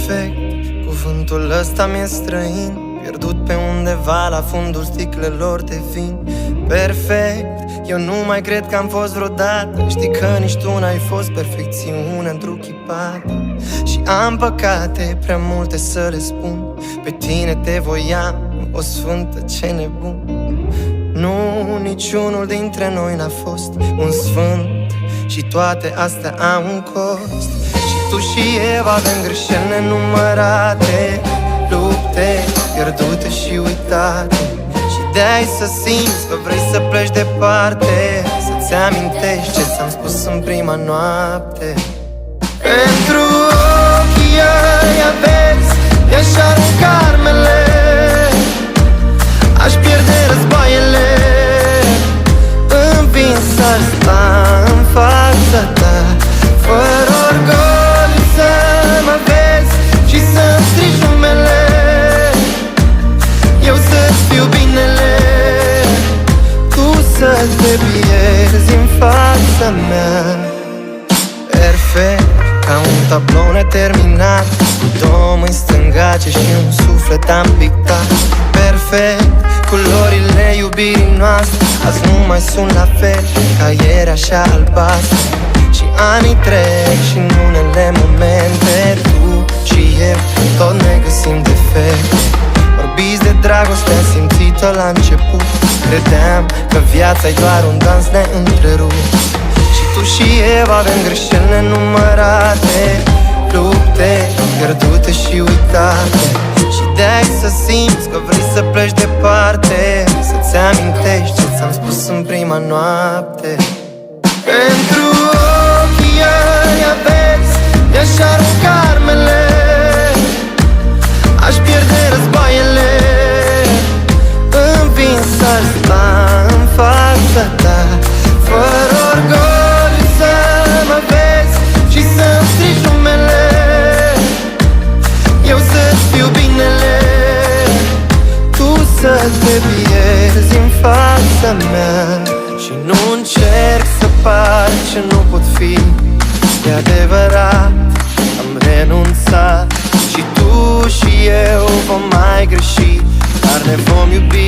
perfect, cuvântul ăsta mi-e străin, pierdut pe undeva la fundul sticlelor de vin. Perfect, eu nu mai cred că am fost vreodată. Știi că nici tu n-ai fost perfecțiune întruchipată. Și am păcate prea multe să le spun, pe tine te voiam, o sfântă, ce nebun. Nu, niciunul dintre noi n-a fost un sfânt și toate astea au un cost. Și tu și eu avem greșeli nenumărate, lupte pierdute și uitate. Și de-ai să simți că vrei să pleci departe, să-ți amintești ce ți-am spus în prima noapte. Pentru ochii ăia vezi, i-aș arunca armele, aș pierde războaiele, învins ar sta în fața ta, fără orgoliu să mă vezi și să-mi strici numele, eu să-ți fiu binele, tu să te pierzi în fața mea. Perfect, ca un tablou neterminat, cu două mâini stângace și un suflet am pictat. Perfect, culorile iubirii noastre azi nu mai sunt la fel ca ieri, așa albastre. Și anii trec și în unele momente tu și eu tot ne găsim defecte. Vorbiți de dragoste, simțită la început, credeam că viața e doar un dans neîntrerupt. Și tu și eu avem greșeli nenumărate, lupte pierdute și uitate. Și de-ai să simți că vrei să pleci departe, să-ți amintești ce ți-am spus în prima noapte. Pentru ochii ăia vezi, i-aș arunca armele, aș pierde războaiele, învins ar sta în fața ta, fără orgoliu să mă vezi și să-mi strici numele, eu să-ți fiu binele, tu să te pierzi în fața mea. Și nu încerc să par ce nu pot fi, e adevărat, am renunțat. Și tu și eu vom mai greși, dar ne vom iubi.